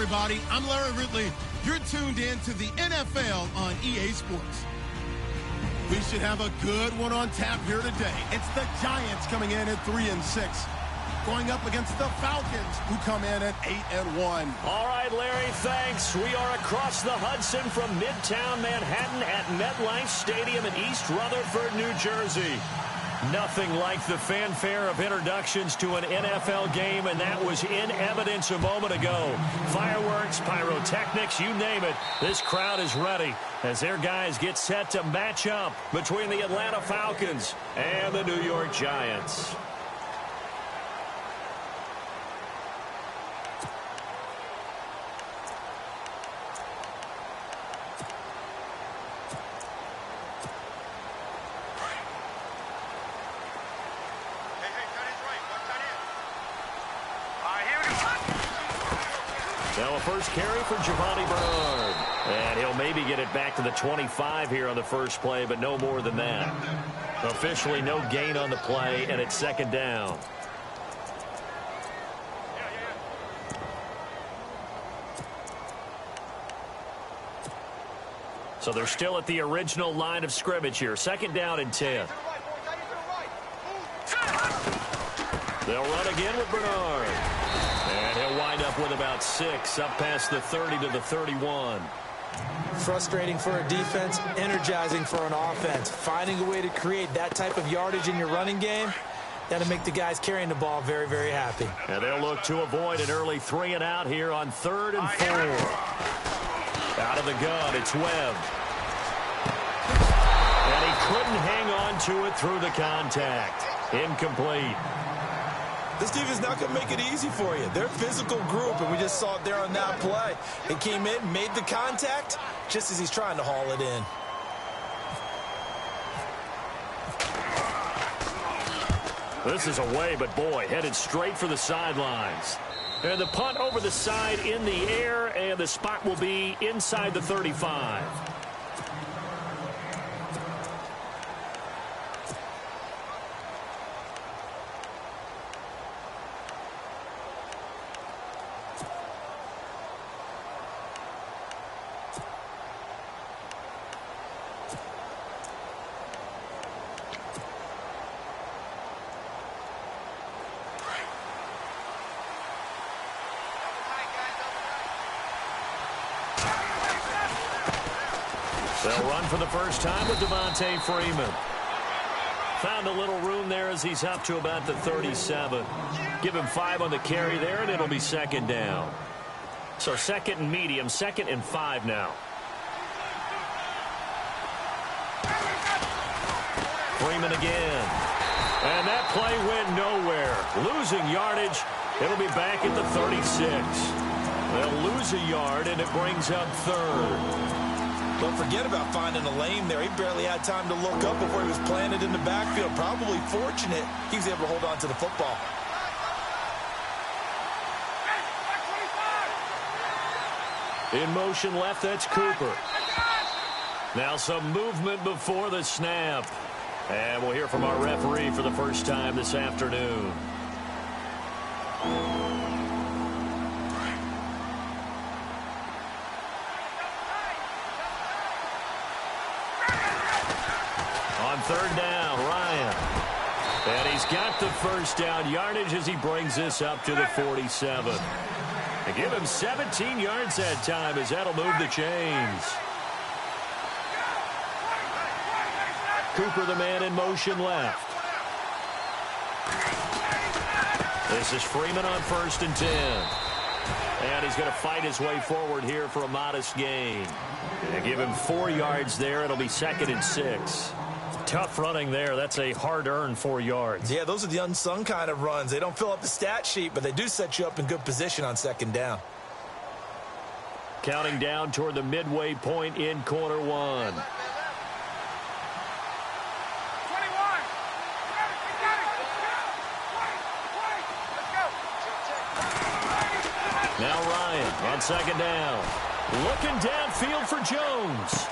everybody. I'm Larry Ridley. You're tuned in to the NFL on EA Sports. We should have a good one on tap here today. It's the Giants coming in at 3-6, going up against the Falcons, who come in at 8-1. All right, Larry, thanks. We are across the Hudson from Midtown Manhattan at MetLife Stadium in East Rutherford, New Jersey. Nothing like the fanfare of introductions to an NFL game, and that was in evidence a moment ago. Fireworks, pyrotechnics, you name it. This crowd is ready as their guys get set to match up between the Atlanta Falcons and the New York Giants. Now a first carry for Giovanni Bernard. And he'll maybe get it back to the 25 here on the first play, but no more than that. Officially no gain on the play, and it's second down. So they're still at the original line of scrimmage here. Second down and 10. They'll run again with Bernard. And he'll wind up with about 6, up past the 30 to the 31. Frustrating for a defense, energizing for an offense. Finding a way to create that type of yardage in your running game, that'll make the guys carrying the ball very, very happy. And they'll look to avoid an early 3 and out here on 3rd and 4. Out of the gun, it's Webb. And he couldn't hang on to it through the contact. Incomplete. This defense is not going to make it easy for you. They're a physical group, and we just saw it there on that play. It came in, made the contact, just as he's trying to haul it in. This is away, but boy, headed straight for the sidelines. And the punt over the side in the air, and the spot will be inside the 35. They'll run for the first time with Devontae Freeman. Found a little room there as he's up to about the 37. Give him 5 on the carry there, and it'll be second down. So second and medium, 2nd and 5 now. Freeman again. And that play went nowhere. Losing yardage. It'll be back at the 36. They'll lose a yard, and it brings up 3rd. Don't forget about finding a lane there. He barely had time to look up before he was planted in the backfield. Probably fortunate he was able to hold on to the football. In motion left, that's Cooper. Now some movement before the snap. And we'll hear from our referee for the first time this afternoon. On 3rd down, Ryan. And he's got the first down yardage as he brings this up to the 47. And give him 17 yards that time as that'll move the chains. Cooper, the man in motion left. This is Freeman on 1st and 10. And he's going to fight his way forward here for a modest gain. And give him 4 yards there. It'll be 2nd and 6. Tough running there. That's a hard-earned 4 yards. Yeah, those are the unsung kind of runs. They don't fill up the stat sheet, but they do set you up in good position on 2nd down. Counting down toward the midway point in quarter 1. Now Ryan on 2nd down. Looking downfield for Jones.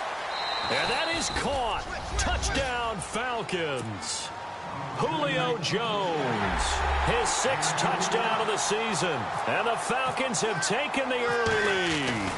And that is caught. Touchdown, Falcons. Julio Jones, his 6th touchdown of the season. And the Falcons have taken the early lead.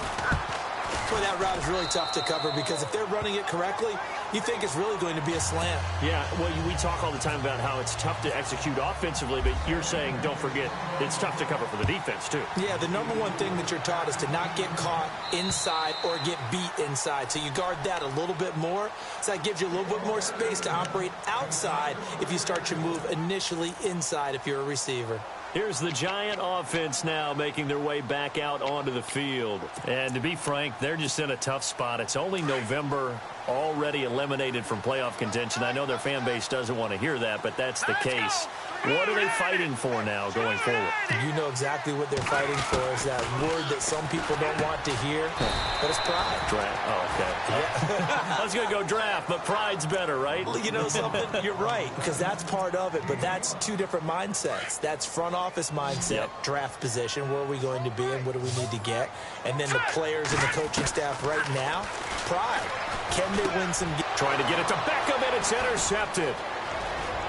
Boy, that route is really tough to cover because if they're running it correctly, you think it's really going to be a slant. Yeah, well, we talk all the time about how it's tough to execute offensively, but you're saying, don't forget, it's tough to cover for the defense, too. Yeah, the number one thing that you're taught is to not get caught inside or get beat inside. So you guard that a little bit more. So that gives you a little bit more space to operate outside if you start your move initially inside if you're a receiver. Here's the Giant offense now making their way back out onto the field. And to be frank, they're just in a tough spot. It's only November, already eliminated from playoff contention. I know their fan base doesn't want to hear that, but that's the case. What are they fighting for now going forward? You know exactly what they're fighting for. Is that word that some people don't want to hear, but it's pride. Draft. Oh, okay. Yeah. I was going to go draft, but pride's better, right? Well, you know something? You're right, because that's part of it, but that's two different mindsets. That's front office mindset, draft position, where are we going to be and what do we need to get? And then the players and the coaching staff right now, pride. Can they win some games? Trying to get it to Beckham, and it's intercepted.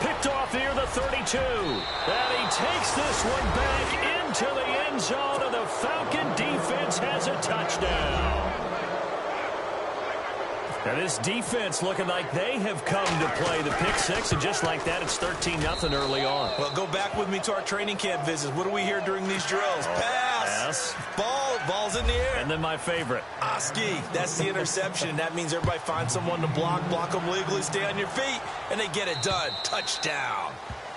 Picked off near the 32. And he takes this one back into the end zone, and the Falcon defense has a touchdown. And this defense looking like they have come to play the pick six, and just like that, it's 13-0 early on. Well, go back with me to our training camp visits. What do we hear during these drills? Pass. Ball's in the air. And then my favorite. Oski. That's the interception. That means everybody finds someone to block them legally, stay on your feet, and they get it done. Touchdown.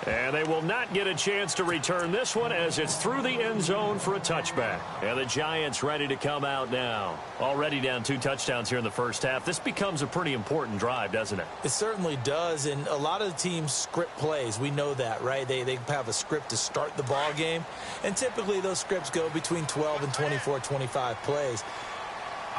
And they will not get a chance to return this one as it's through the end zone for a touchback. And the Giants ready to come out now. Already down 2 touchdowns here in the first half. This becomes a pretty important drive, doesn't it? It certainly does, and a lot of the teams script plays. We know that, right? They have a script to start the ball game, and typically those scripts go between 12 and 24, 25 plays.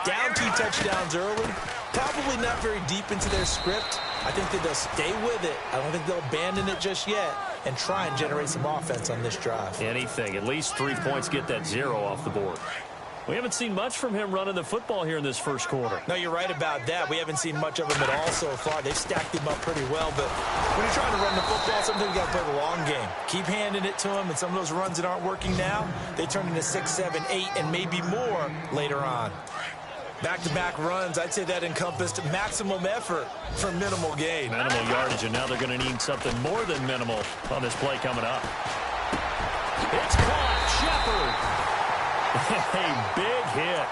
Down 2 touchdowns early, probably not very deep into their script. I think that they'll stay with it. I don't think they'll abandon it just yet and try and generate some offense on this drive. Anything. At least 3 points, get that 0 off the board. We haven't seen much from him running the football here in this first quarter. No, you're right about that. We haven't seen much of him at all so far. They've stacked him up pretty well, but when you're trying to run the football, sometimes you got to play the long game. Keep handing it to him, and some of those runs that aren't working now, they turn into 6, 7, 8, and maybe more later on. Back-to-back runs, I'd say that encompassed maximum effort for minimal gain. Minimal yardage, and now they're going to need something more than minimal on this play coming up. It's caught. Shepard. A big hit.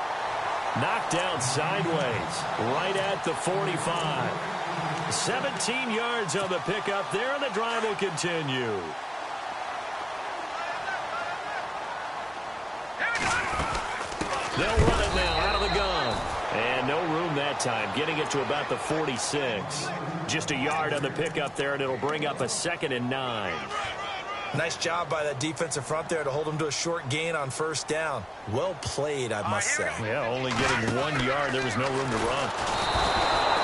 Knocked down sideways. Right at the 45. 17 yards on the pickup there, and the drive will continue. They'll run it now out of the gun. And no room that time, getting it to about the 46. Just a yard on the pickup there, and it'll bring up a 2nd and 9. Nice job by that defensive front there to hold them to a short gain on first down. Well played, I must say. Yeah, only getting 1 yard. There was no room to run.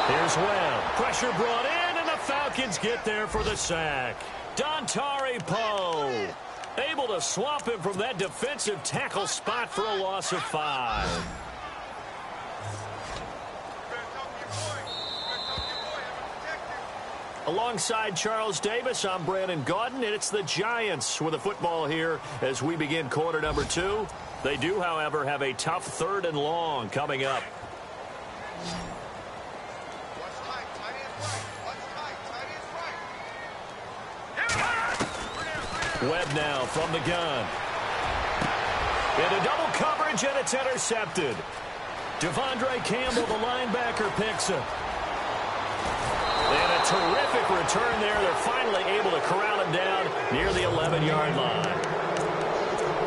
Here's Webb. Pressure brought in, and the Falcons get there for the sack. Dontari Poe able to swap him from that defensive tackle spot for a loss of 5. Alongside Charles Davis, I'm Brandon Gaudin, and it's the Giants with the football here as we begin quarter number 2. They do, however, have a tough 3rd and long coming up. Webb now from the gun. Into double coverage, and it's intercepted. Devondre Campbell, the linebacker, picks him. And a terrific return there. They're finally able to corral him down near the 11-yard line.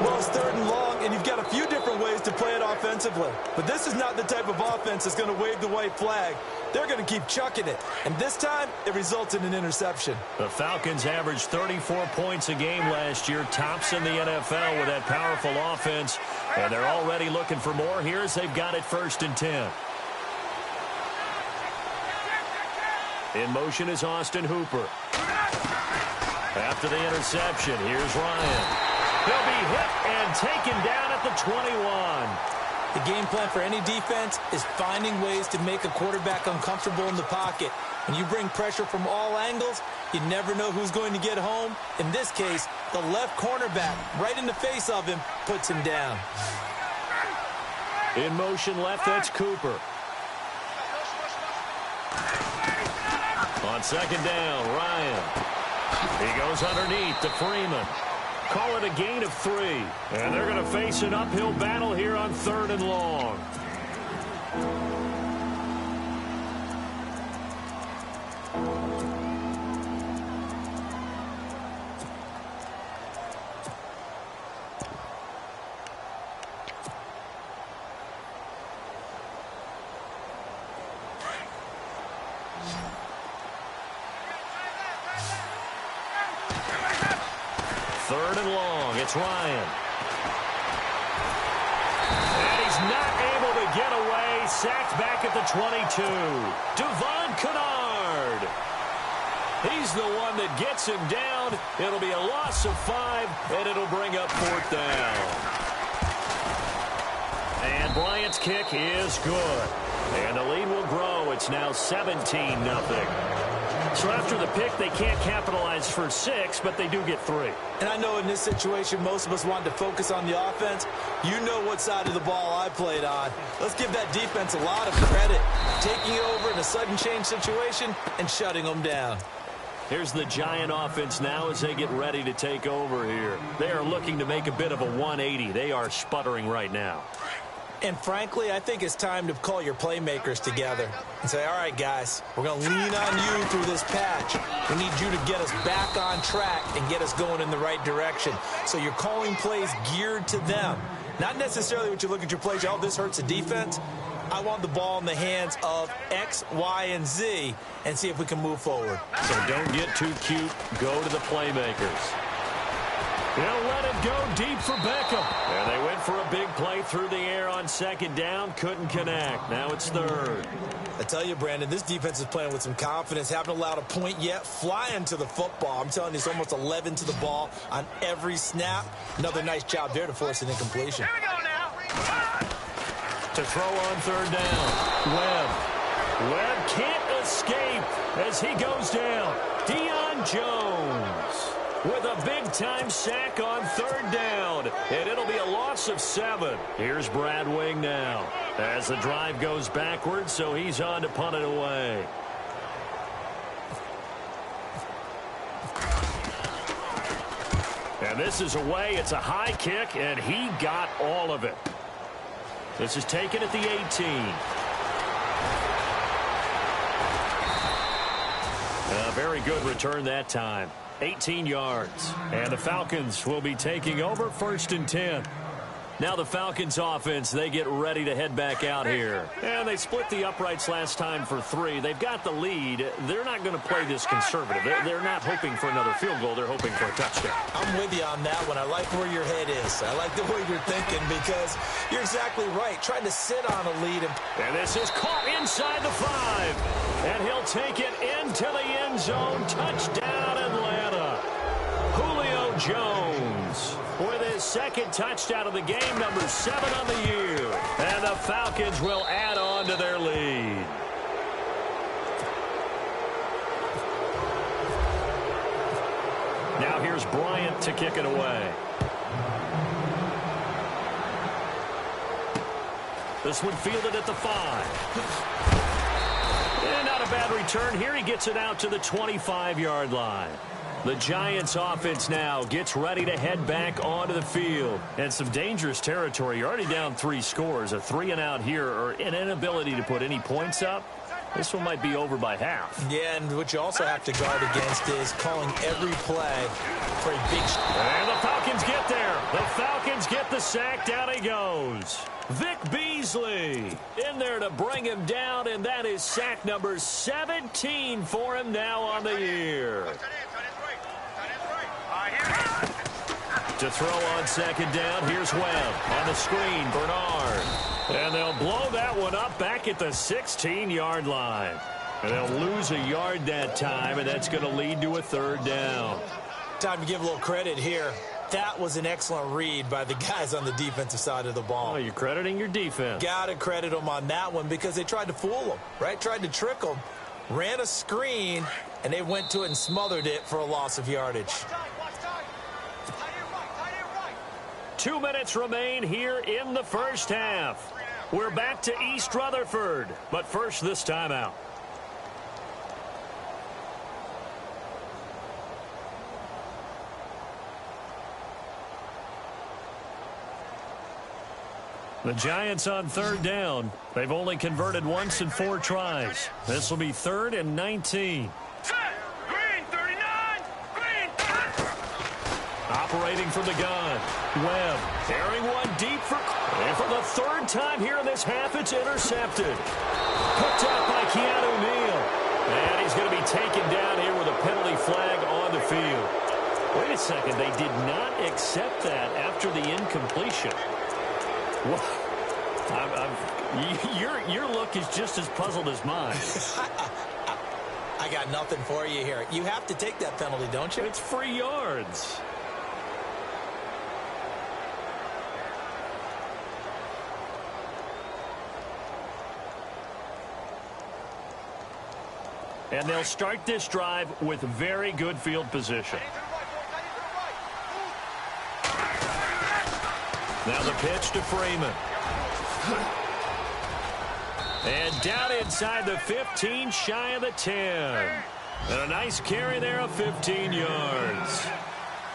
Well, it's 3rd and long, and you've got a few different ways to play it offensively. But this is not the type of offense that's going to wave the white flag. They're going to keep chucking it. And this time, it results in an interception. The Falcons averaged 34 points a game last year, tops in the NFL with that powerful offense. And they're already looking for more here as they've got it 1st and 10. In motion is Austin Hooper. After the interception, here's Ryan. He'll be hit and taken down at the 21. The game plan for any defense is finding ways to make a quarterback uncomfortable in the pocket. When you bring pressure from all angles, you never know who's going to get home. In this case, the left cornerback, right in the face of him, puts him down. In motion left, that's Cooper. On second down, Ryan. He goes underneath to Freeman. Call it a gain of 3. And they're going to face an uphill battle here on 3rd and long. It's Ryan. And he's not able to get away. Sacked back at the 22. Devon Kennard. He's the one that gets him down. It'll be a loss of 5, and it'll bring up 4th down. And Bryant's kick is good. And the lead will grow. It's now 17-0. So after the pick, they can't capitalize for 6, but they do get 3. And I know in this situation, most of us want to focus on the offense. You know what side of the ball I played on. Let's give that defense a lot of credit. Taking it over in a sudden change situation and shutting them down. Here's the Giant offense now as they get ready to take over here. They are looking to make a bit of a 180. They are sputtering right now. And frankly, I think it's time to call your playmakers together and say, all right, guys, we're going to lean on you through this patch. We need you to get us back on track and get us going in the right direction. So you're calling plays geared to them. Not necessarily what you look at your plays, oh, this hurts the defense. I want the ball in the hands of X, Y, and Z and see if we can move forward. So don't get too cute. Go to the playmakers. They'll let it go deep for Beckham. And they went for a big play through the air on second down. Couldn't connect. Now it's 3rd. I tell you, Brandon, this defense is playing with some confidence. Haven't allowed a point yet. Flying to the football. I'm telling you, it's almost 11 to the ball on every snap. Another nice job there to force an incompletion. Here we go now. To throw on 3rd down. Webb can't escape as he goes down. Deion Jones with a big-time sack on 3rd down. And it'll be a loss of 7. Here's Brad Wing now as the drive goes backwards, so he's on to punt it away. And this is away. It's a high kick, and he got all of it. This is taken at the 18. A very good return that time. 18 yards. And the Falcons will be taking over 1st and 10. Now the Falcons offense, they get ready to head back out here. And they split the uprights last time for 3. They've got the lead. They're not going to play this conservative. They're not hoping for another field goal. They're hoping for a touchdown. I'm with you on that one. I like where your head is. I like the way you're thinking because you're exactly right. Trying to sit on a lead. And this is caught inside the 5. And he'll take it into the end zone. Touchdown, Atlanta. Julio Jones with his 2nd touchdown of the game, number 7 on the year. And the Falcons will add on to their lead. Now here's Bryant to kick it away. This one fielded at the 5. And not a bad return here. He gets it out to the 25-yard line. The Giants offense now gets ready to head back onto the field. And some dangerous territory. You're already down 3 scores. A 3-and-out here or an inability to put any points up. This one might be over by half. Yeah, and what you also have to guard against is calling every play for a big... And the Falcons get there. The Falcons get the sack. Down he goes. Vic Beasley in there to bring him down, and that is sack number 17 for him now on the year. To throw on second down, here's Webb on the screen, Bernard. And they'll blow that one up back at the 16-yard line. And they'll lose a yard that time, and that's going to lead to a 3rd down. Time to give a little credit here. That was an excellent read by the guys on the defensive side of the ball. Oh, you're crediting your defense. Got to credit them on that one because they tried to fool them, right? Tried to trick them. ran a screen, and they went to it and smothered it for a loss of yardage. 2 minutes remain here in the first half. We're back to East Rutherford, but first this timeout. The Giants on third down. They've only converted once in 4 tries. This will be 3rd and 19. Green 39! Green 30! Operating from the gun. Webb carrying one deep and for the 3rd time here in this half, it's intercepted. Picked up by Keanu Neal. And he's going to be taken down here with a penalty flag on the field. Wait a second. They did not accept that after the incompletion. Well, your look is just as puzzled as mine. I got nothing for you here. You have to take that penalty, don't you? It's free yards. And they'll start this drive with very good field position. Now the pitch to Freeman. And down inside the 15, shy of the 10. And a nice carry there of 15 yards.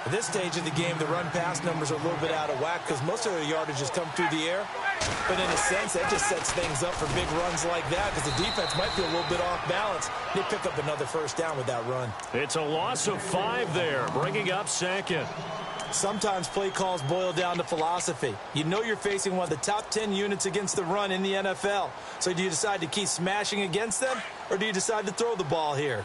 At this stage of the game, the run-pass numbers are a little bit out of whack because most of the yardage has come through the air. But in a sense, that just sets things up for big runs like that because the defense might be a little bit off balance. They pick up another first down with that run. It's a loss of 5 there, bringing up 2nd. Sometimes play calls boil down to philosophy. You know you're facing one of the top 10 units against the run in the NFL. So do you decide to keep smashing against them, or do you decide to throw the ball here?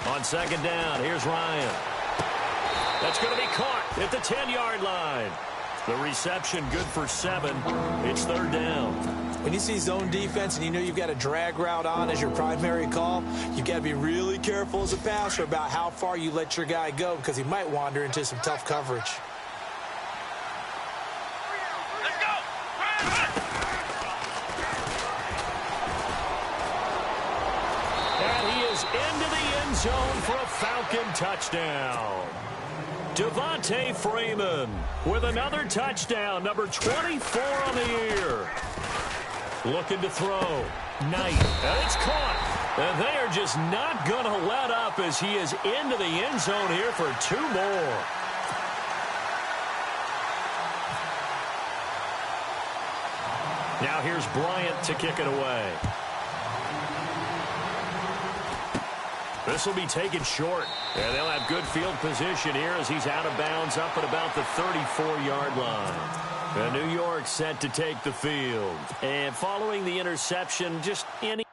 On 2nd down, here's Ryan. That's going to be caught at the 10-yard line. The reception good for 7. It's 3rd down. When you see zone defense and you know you've got a drag route on as your primary call, you've got to be really careful as a passer about how far you let your guy go because he might wander into some tough coverage. Let's go! And he is into the end zone for a Falcon touchdown. Devontae Freeman with another touchdown, number 24 on the year. Looking to throw. Knight. And it's caught. And they are just not going to let up as he is into the end zone here for 2 more. Now here's Bryant to kick it away. This will be taken short. And they'll have good field position here as he's out of bounds up at about the 34-yard line. And New York set to take the field. And following the interception, just any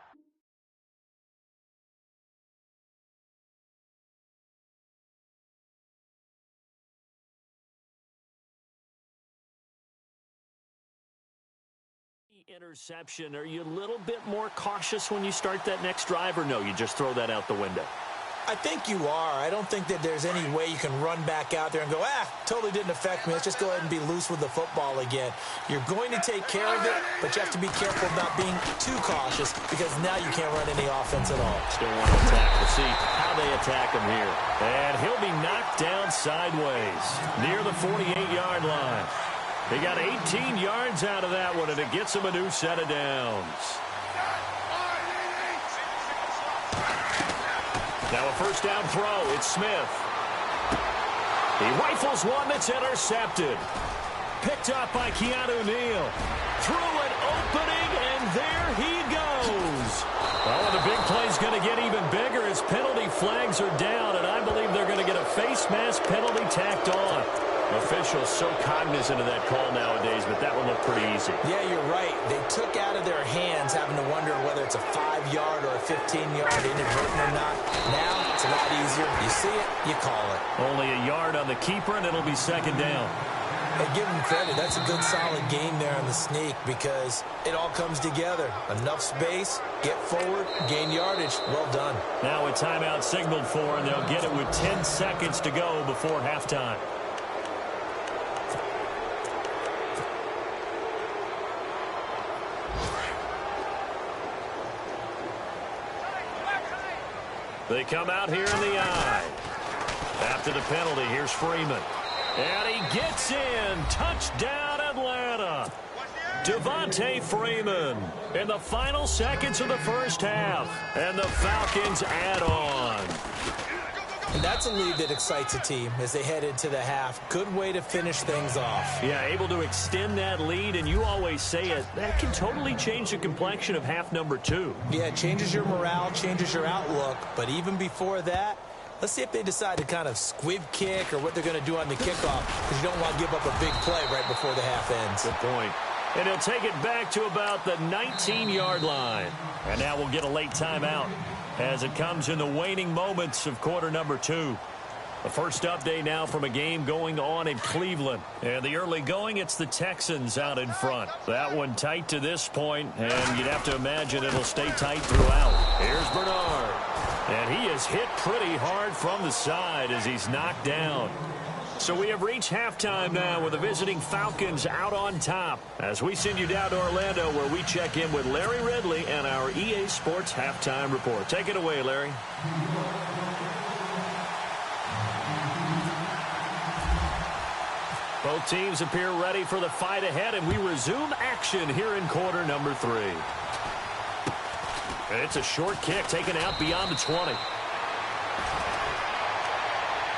interception, are you a little bit more cautious when you start that next drive, or no, you just throw that out the window? I think you are. I don't think that there's any way you can run back out there and go, totally didn't affect me. Let's just go ahead and be loose with the football again. You're going to take care of it, but you have to be careful about being too cautious because now you can't run any offense at all. Still want to attack. We'll see how they attack him here. And he'll be knocked down sideways near the 48-yard line. He got 18 yards out of that one, and it gets him a new set of downs. Now a first down throw. It's Smith. He rifles one that's intercepted. Picked up by Keanu Neal. Through an opening, and there he goes. Oh, and the big play's going to get even bigger as penalty flags are down, and I believe they're going to get a face mask penalty tacked on. Officials so cognizant of that call nowadays, but that one looked pretty easy. Yeah, you're right. They took out of their hands having to wonder whether it's a 5-yard or a 15-yard inadvertent or not. Now it's a lot easier. You see it, you call it. Only a yard on the keeper, and it'll be 2nd down. Hey, give them credit. That's a good, solid game there on the sneak because it all comes together. Enough space, get forward, gain yardage. Well done. Now a timeout signaled for, and they'll get it with 10 seconds to go before halftime. They come out here in the eye. After the penalty, here's Freeman. And he gets in. Touchdown, Atlanta. Devontae Freeman in the final seconds of the first half. And the Falcons add on. And that's a lead that excites a team as they head into the half. Good way to finish things off. Yeah, able to extend that lead, and you always say it, that can totally change the complexion of half number 2. Yeah, it changes your morale, changes your outlook. But even before that, let's see if they decide to kind of squib kick or what they're going to do on the kickoff, because you don't want to give up a big play right before the half ends. Good point. And he'll take it back to about the 19-yard line. And now we'll get a late timeout as it comes in the waning moments of quarter number 2. The first update now from a game going on in Cleveland. And the early going, it's the Texans out in front. That one tight to this point, and you'd have to imagine it'll stay tight throughout. Here's Bernard. And he is hit pretty hard from the side as he's knocked down. So we have reached halftime now with the visiting Falcons out on top as we send you down to Orlando where we check in with Larry Ridley and our EA Sports Halftime Report. Take it away, Larry. Both teams appear ready for the fight ahead, and we resume action here in quarter number 3. And it's a short kick taken out beyond the 20.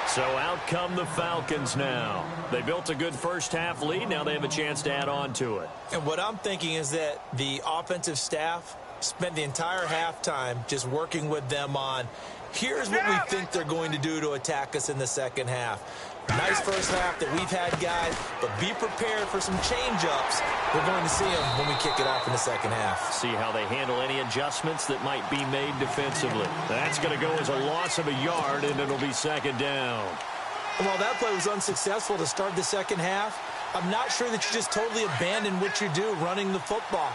So out come the Falcons now. They built a good first half lead. Now they have a chance to add on to it. And what I'm thinking is that the offensive staff spent the entire halftime just working with them on, here's what we think they're going to do to attack us in the second half. Nice first half that we've had, guys, but be prepared for some change-ups. We're going to see them when we kick it off in the second half. See how they handle any adjustments that might be made defensively. That's going to go as a loss of a yard, and it'll be second down. While that play was unsuccessful to start the second half, I'm not sure that you just totally abandon what you do running the football.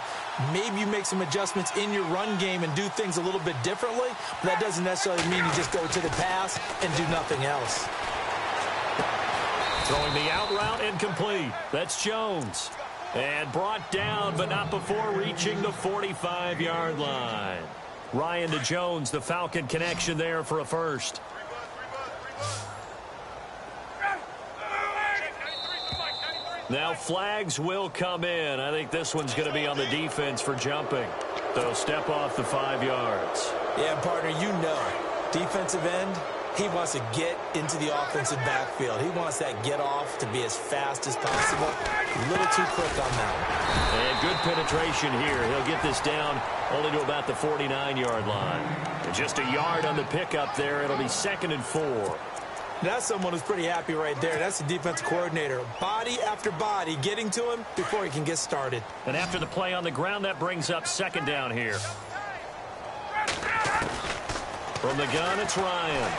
Maybe you make some adjustments in your run game and do things a little bit differently, but that doesn't necessarily mean you just go to the pass and do nothing else. Throwing the out route incomplete. That's Jones. And brought down, but not before reaching the 45-yard line. Ryan to Jones, the Falcon connection there for a first. Now flags will come in. I think this one's going to be on the defense for jumping. They'll step off the 5 yards. Yeah, partner, you know, defensive end, he wants to get into the offensive backfield. He wants that get off to be as fast as possible. A little too quick on that. And good penetration here. He'll get this down only to about the 49-yard line. And just a yard on the pickup there. It'll be 2nd and 4. That's someone who's pretty happy right there. That's the defensive coordinator. Body after body getting to him before he can get started. And after the play on the ground, that brings up 2nd down here. From the gun, it's Ryan.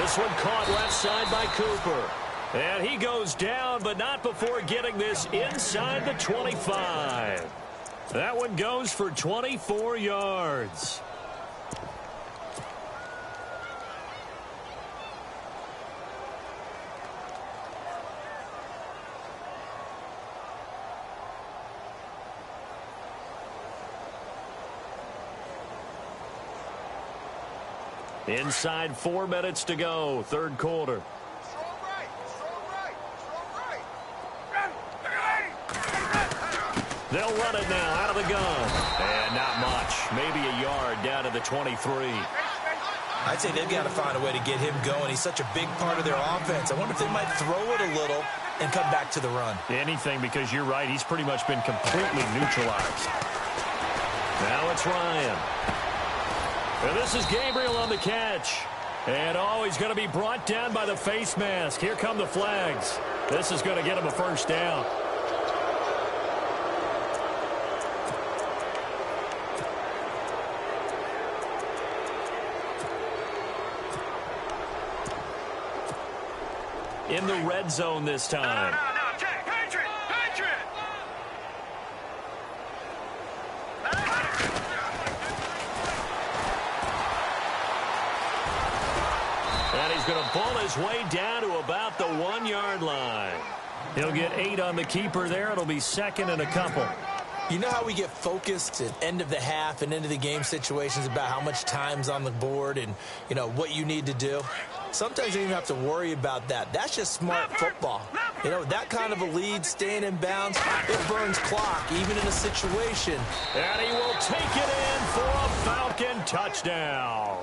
This one caught left side by Cooper. And he goes down, but not before getting this inside the 25. That one goes for 24 yards. Inside 4 minutes to go, third quarter. They'll run it now out of the gun. And not much. Maybe a yard down to the 23. I'd say they've got to find a way to get him going. He's such a big part of their offense. I wonder if they might throw it a little and come back to the run. Anything, because you're right. He's pretty much been completely neutralized. Now it's Ryan. And this is Gabriel on the catch. And, oh, he's going to be brought down by the face mask. Here come the flags. This is going to get him a first down. In the red zone this time. No, Jack, Patriot! And he's going to pull his way down to about the 1-yard line. He'll get 8 on the keeper there. It'll be 2nd and a couple. You know how we get focused at end of the half and into the game situations about how much time's on the board and, you know, what you need to do? Sometimes you don't even have to worry about that. That's just smart football. You know, that kind of a lead, staying in bounds, it burns clock, even in a situation. And he will take it in for a Falcon touchdown.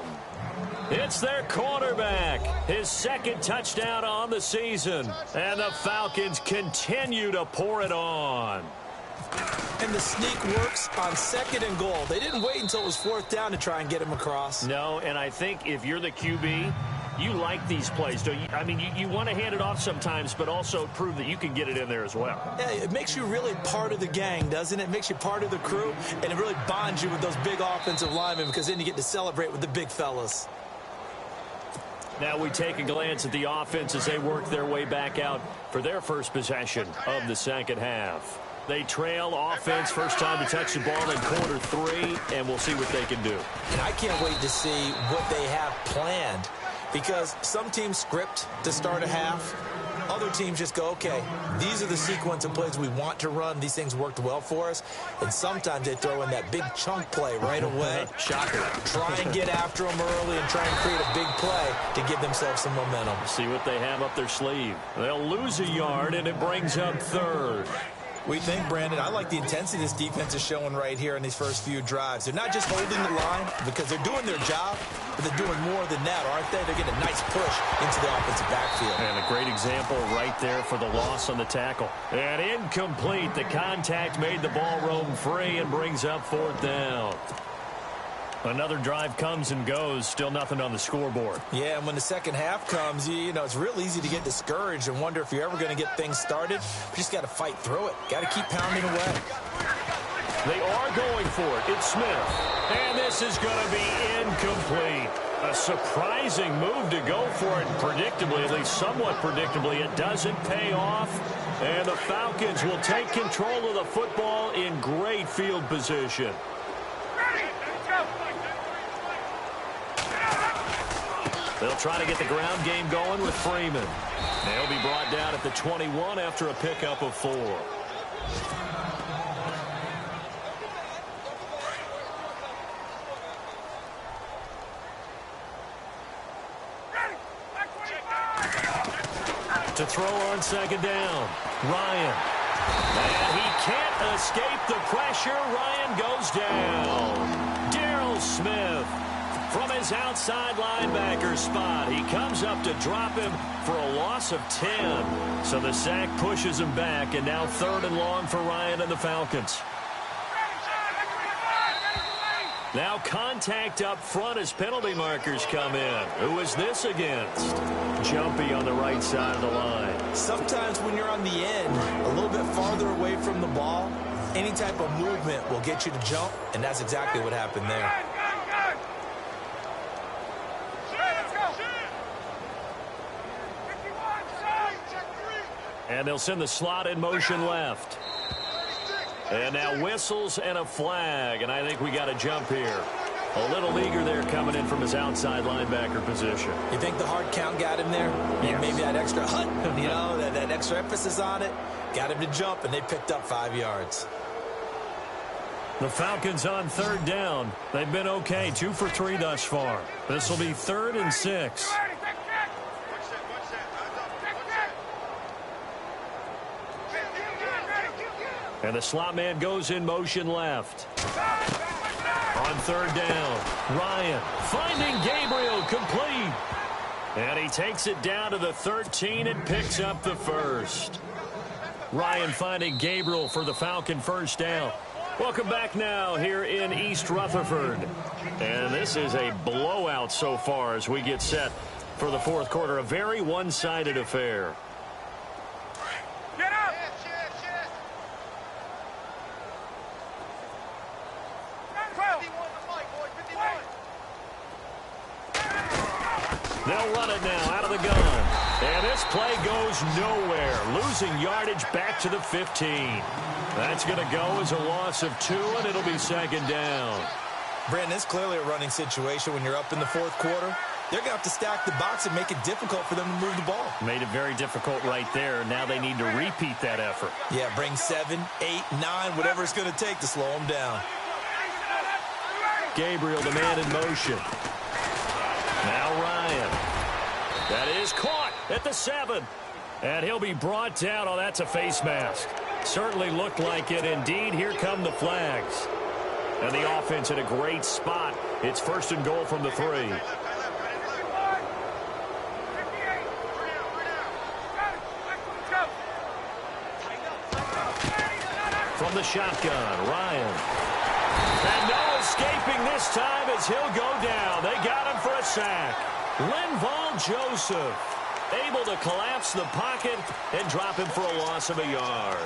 It's their quarterback, his second touchdown on the season. And the Falcons continue to pour it on. And the sneak works on 2nd and goal. They didn't wait until it was 4th down to try and get him across. No, and I think if you're the QB, you like these plays, don't you? I mean, you want to hand it off sometimes, but also prove that you can get it in there as well. Yeah, it makes you really part of the gang, doesn't it? It makes you part of the crew, and it really bonds you with those big offensive linemen because then you get to celebrate with the big fellas. Now we take a glance at the offense as they work their way back out for their first possession of the second half. They trail offense, first time to touch the ball in quarter 3, and we'll see what they can do. And I can't wait to see what they have planned because some teams script to start a half. Other teams just go, okay, these are the sequence of plays we want to run. These things worked well for us. And sometimes they throw in that big chunk play right away. Shocker. Try and get after them early and try and create a big play to give themselves some momentum. See what they have up their sleeve. They'll lose a yard, and it brings up 3rd. We think, Brandon, I like the intensity this defense is showing right here in these first few drives. They're not just holding the line because they're doing their job, but they're doing more than that, aren't they? They're getting a nice push into the offensive backfield. And a great example right there for the loss on the tackle. And incomplete. The contact made the ball roam free and brings up 4th down. Another drive comes and goes, still nothing on the scoreboard. Yeah, and when the second half comes, you know, it's real easy to get discouraged and wonder if you're ever going to get things started. You just got to fight through it. Got to keep pounding away. They are going for it. It's Smith. And this is going to be incomplete. A surprising move to go for it. Predictably, at least somewhat predictably, it doesn't pay off. And the Falcons will take control of the football in great field position. They'll try to get the ground game going with Freeman. They'll be brought down at the 21 after a pickup of 4. To throw on 2nd down, Ryan. And he can't escape the pressure. Ryan goes down. Darryl Smith. From his outside linebacker spot, he comes up to drop him for a loss of 10. So the sack pushes him back, and now 3rd and long for Ryan and the Falcons. Now contact up front as penalty markers come in. Who is this against? Jumpy on the right side of the line. Sometimes when you're on the end, a little bit farther away from the ball, any type of movement will get you to jump, and that's exactly what happened there. And they'll send the slot in motion left. And now whistles and a flag. And I think we got a jump here. A little eager there coming in from his outside linebacker position. You think the hard count got him there? Yes. Maybe that extra you know, that extra emphasis on it. Got him to jump, and they picked up 5 yards. The Falcons on 3rd down. They've been okay, 2 for 3 thus far. This will be 3rd and 6. And the slot man goes in motion left. On 3rd down, Ryan finding Gabriel complete. And he takes it down to the 13 and picks up the 1st. Ryan finding Gabriel for the Falcon 1st down. Welcome back now here in East Rutherford. And this is a blowout so far as we get set for the 4th quarter. A very one-sided affair. They'll run it now out of the gun. And this play goes nowhere. Losing yardage back to the 15. That's going to go as a loss of 2, and it'll be 2nd down. Brandon, it's clearly a running situation when you're up in the 4th quarter. they're going to have to stack the box and make it difficult for them to move the ball. Made it very difficult right there. Now they need to repeat that effort. Yeah, bring 7, 8, 9, whatever it's going to take to slow them down. Gabriel, the man in motion. Now Ryan. That is caught at the 7. And he'll be brought down. Oh, that's a face mask. Certainly looked like it. Indeed, here come the flags. And the offense in a great spot. It's 1st and goal from the 3. From the shotgun, Ryan. And no escaping this time as he'll go down. They got him for a sack. Linval Joseph able to collapse the pocket and drop him for a loss of a yard.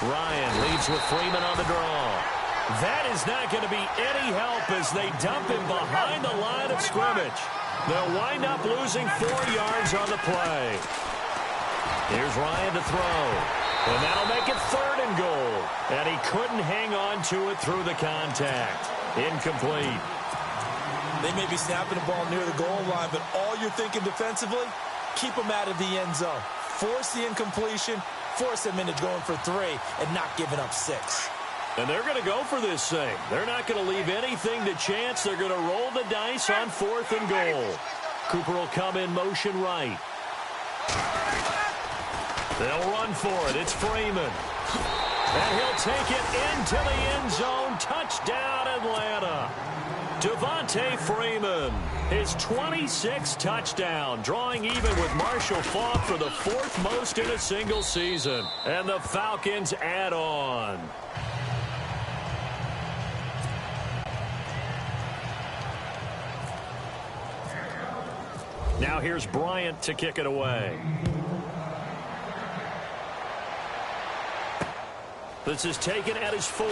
Ryan leads with Freeman on the draw. That is not going to be any help as they dump him behind the line of scrimmage. They'll wind up losing 4 yards on the play. Here's Ryan to throw. And that'll make it 3rd and goal. And he couldn't hang on to it through the contact. Incomplete. They may be snapping the ball near the goal line, but all you're thinking defensively, keep them out of the end zone. Force the incompletion, force them into going for 3 and not giving up 6. And they're going to go for this thing. They're not going to leave anything to chance. They're going to roll the dice on 4th and goal. Cooper will come in motion right. They'll run for it. It's Freeman. And he'll take it into the end zone. Touchdown, Atlanta. Devontae Freeman, his 26th touchdown, drawing even with Marshall Faulk for the 4th most in a single season. And the Falcons add on. Now here's Bryant to kick it away. This is taken at his 4.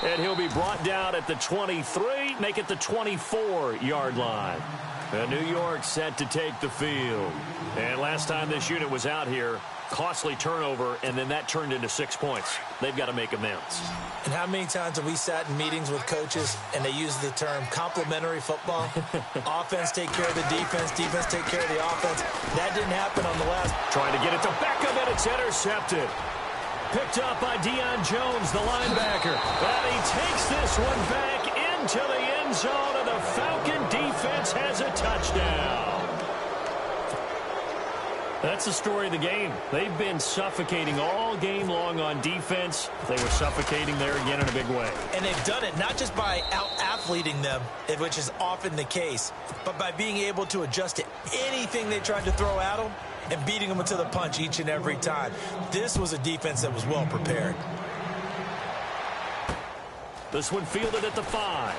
And he'll be brought down at the 23, make it the 24-yard line. And New York set to take the field. And last time this unit was out here, costly turnover, and then that turned into 6 points. They've got to make amends. And how many times have we sat in meetings with coaches and they use the term complementary football? Offense take care of the defense, defense take care of the offense. That didn't happen on the last. Trying to get it to Beckham, and it's intercepted. Picked up by Deion Jones, the linebacker. And he takes this one back into the end zone, and the Falcon defense has a touchdown. That's the story of the game. They've been suffocating all game long on defense. They were suffocating there again in a big way. And they've done it not just by out-athleting them, which is often the case, but by being able to adjust to anything they tried to throw at them and beating them to the punch each and every time. This was a defense that was well prepared. This one fielded at the 5.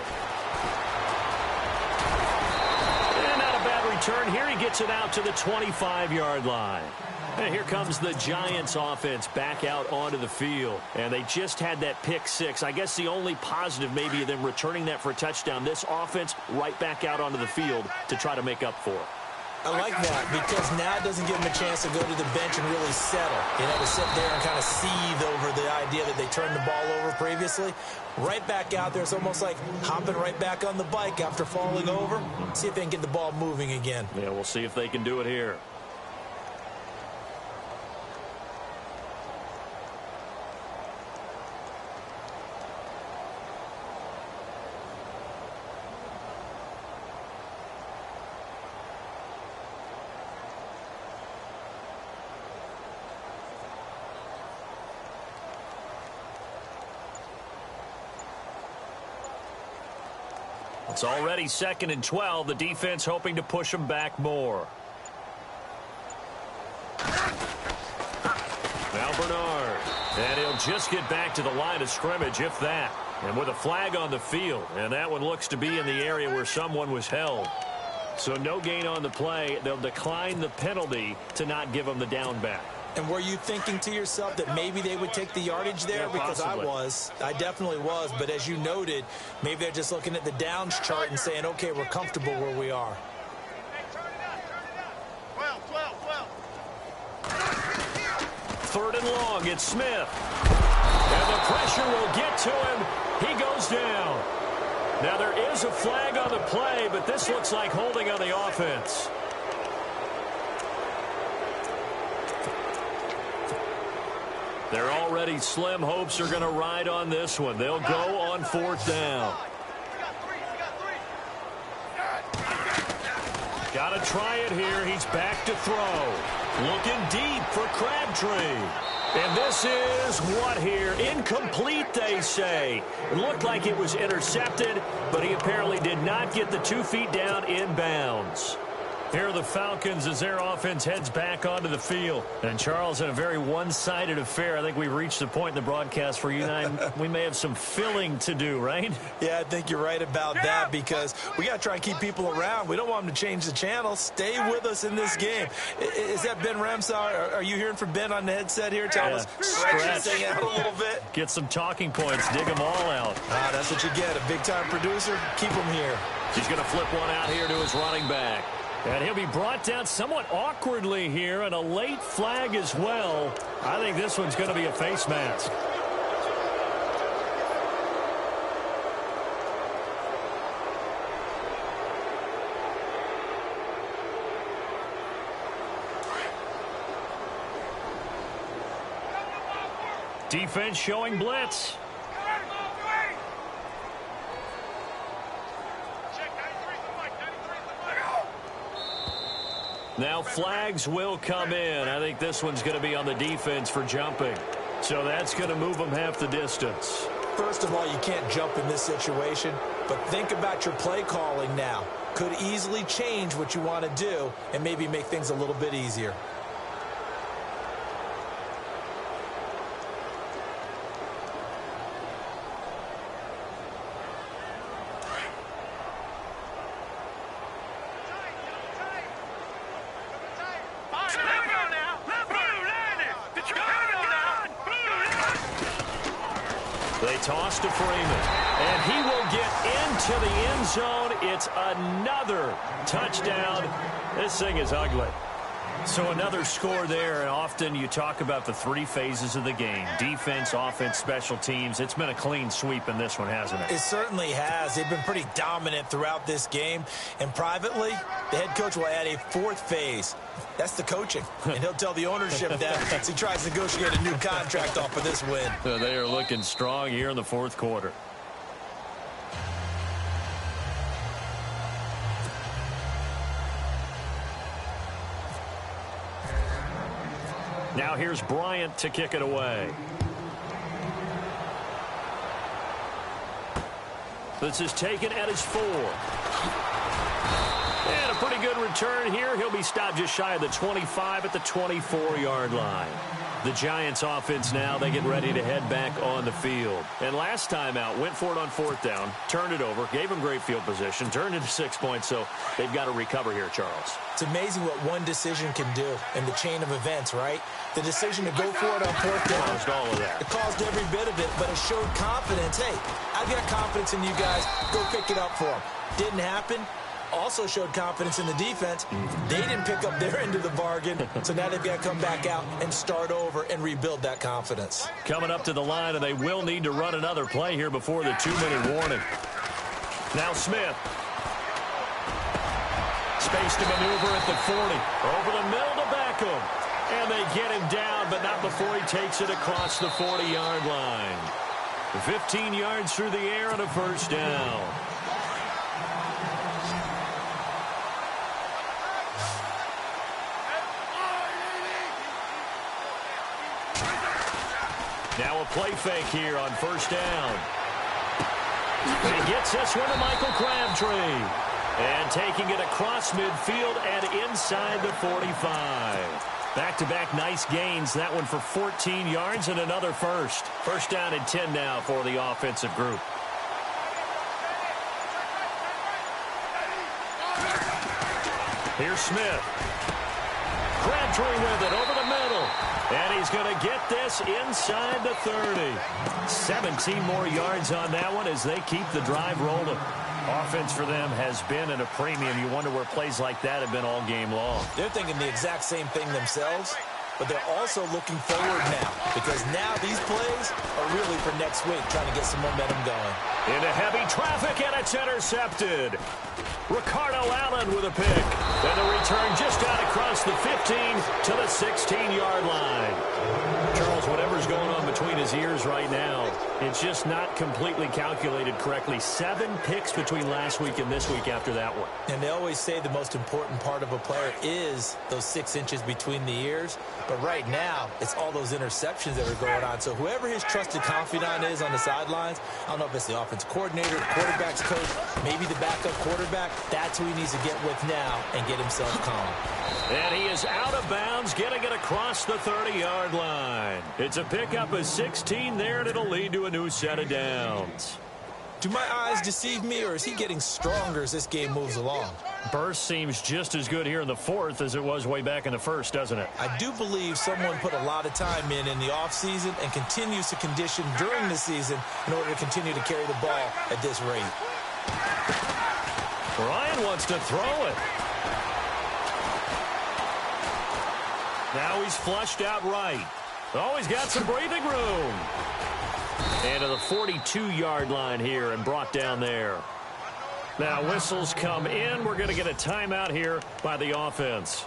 And not a bad return. Here he gets it out to the 25-yard line. And here comes the Giants offense back out onto the field. And they just had that pick 6. I guess the only positive maybe of them returning that for a touchdown. This offense right back out onto the field to try to make up for it. I like that because now it doesn't give them a chance to go to the bench and really settle. You know, to sit there and kind of seethe over the idea that they turned the ball over previously. Right back out there. It's almost like hopping right back on the bike after falling over. See if they can get the ball moving again. Yeah, we'll see if they can do it here. It's already 2nd and 12. The defense hoping to push them back more. Now Bernard. And he'll just get back to the line of scrimmage, if that. And with a flag on the field, and that one looks to be in the area where someone was held. So no gain on the play. They'll decline the penalty to not give them the down back. And were you thinking to yourself that maybe they would take the yardage there? Yeah, because possibly. I definitely was. But as you noted, maybe they're just looking at the downs chart and saying, okay, we're comfortable where we are. Third and long, it's Smith. And the pressure will get to him. He goes down. Now there is a flag on the play, but this looks like holding on the offense. They're already slim hopes are going to ride on this one. They'll go on fourth down. Got to try it here. He's back to throw. Looking deep for Crabtree. And this is what here? Incomplete, they say. It looked like it was intercepted, but he apparently did not get the 2 feet down in bounds. Here are the Falcons as their offense heads back onto the field. And, Charles, in a very one-sided affair, I think we've reached the point in the broadcast where you and I, we may have some filling to do, right? Yeah, I think you're right about that because we got to try and keep people around. We don't want them to change the channel. Stay with us in this game. Is that Ben Ramsar? Are you hearing from Ben on the headset here? Tell us, stretch this thing out a little bit. Get some talking points. Dig them all out. That's what you get. A big-time producer. Keep them here. He's going to flip one out here to his running back. And he'll be brought down somewhat awkwardly here, and a late flag as well. I think this one's going to be a face mask. Defense showing blitz. Now flags will come in. I think this one's going to be on the defense for jumping. So that's going to move them half the distance. First of all, you can't jump in this situation, but think about your play calling now. Could easily change what you want to do and maybe make things a little bit easier. They toss to Freeman, and he will get into the end zone. It's another touchdown. This thing is ugly. So another score there, and often you talk about the three phases of the game: defense, offense, special teams. It's been a clean sweep in this one, hasn't it? It certainly has. They've been pretty dominant throughout this game. And privately, the head coach will add a fourth phase. That's the coaching. And he'll tell the ownership that as he tries to negotiate a new contract off of this win. So they are looking strong here in the fourth quarter. Now here's Bryant to kick it away. This is taken at his 4. And a pretty good return here. He'll be stopped just shy of the 25 at the 24-yard line. The Giants offense now, they get ready to head back on the field. And last time out, went for it on fourth down, turned it over, gave them great field position, turned it to 6 points, so they've got to recover here, Charles. It's amazing what one decision can do in the chain of events, right? The decision to go for it on fourth down. Caused all of that. It caused every bit of it, but it showed confidence. Hey, I've got confidence in you guys. Go pick it up for them. Didn't happen. Also showed confidence in the defense. They didn't pick up their end of the bargain, so now they've got to come back out and start over and rebuild that confidence. Coming up to the line, and they will need to run another play here before the 2-minute warning. Now Smith. Space to maneuver at the 40. Over the middle to Beckham. And they get him down, but not before he takes it across the 40-yard line. 15 yards through the air and a first down. Now a play fake here on first down. And he gets this one to Michael Crabtree. And taking it across midfield and inside the 45. Back-to-back nice gains. That one for 14 yards and another first. First down and 10 now for the offensive group. Here's Smith. Crabtree with it over the middle. And he's going to get this inside the 30. 17 more yards on that one as they keep the drive rolling. Offense for them has been at a premium. You wonder where plays like that have been all game long. They're thinking the exact same thing themselves, but they're also looking forward now because now these plays are really for next week, trying to get some momentum going. Into heavy traffic, and it's intercepted. Ricardo Allen with a pick. And the return just out across the 15 to the 16-yard line. Charles, whatever's going on between his ears right now, it's just not completely calculated correctly. 7 picks between last week and this week after that one. And they always say the most important part of a player is those 6 inches between the ears. But right now, it's all those interceptions that are going on. So whoever his trusted confidant is on the sidelines, I don't know if it's the offense coordinator, the quarterback's coach, maybe the backup quarterback, that's who he needs to get with now and get himself calm. And he is out of bounds, getting it across the 30-yard line. It's a pickup of 16 there, and it'll lead to a new set of downs. Do my eyes deceive me, or is he getting stronger as this game moves along? Burst seems just as good here in the fourth as it was way back in the first, doesn't it? I do believe someone put a lot of time in the offseason and continues to condition during the season in order to continue to carry the ball at this rate. Ryan wants to throw it. Now he's flushed out right. Oh, he's got some breathing room. And to the 42-yard line here and brought down there. Now whistles come in. We're going to get a timeout here by the offense.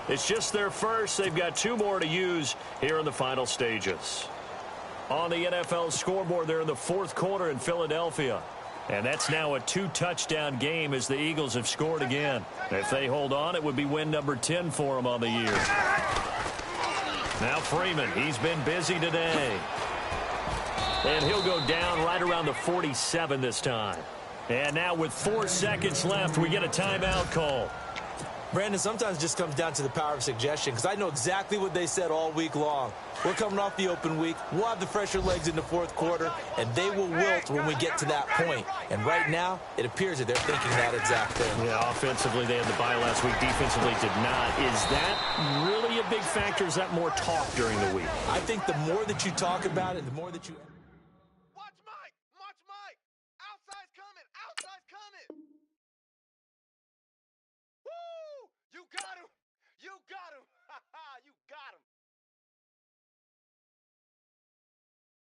It's just their first. They've got 2 more to use here in the final stages. On the NFL scoreboard there in the fourth quarter in Philadelphia. And that's now a 2-touchdown game as the Eagles have scored again. If they hold on, it would be win number 10 for them on the year. Now Freeman, he's been busy today. And he'll go down right around the 47 this time. And now with 4 seconds left, we get a timeout call. Brandon, sometimes it just comes down to the power of suggestion because I know exactly what they said all week long. We're coming off the open week. We'll have the fresher legs in the fourth quarter, and they will wilt when we get to that point. And right now, it appears that they're thinking that exact thing. Yeah, offensively, they had the bye last week. Defensively, did not. Is that really a big factor? Is that more talk during the week? I think the more that you talk about it, the more that you...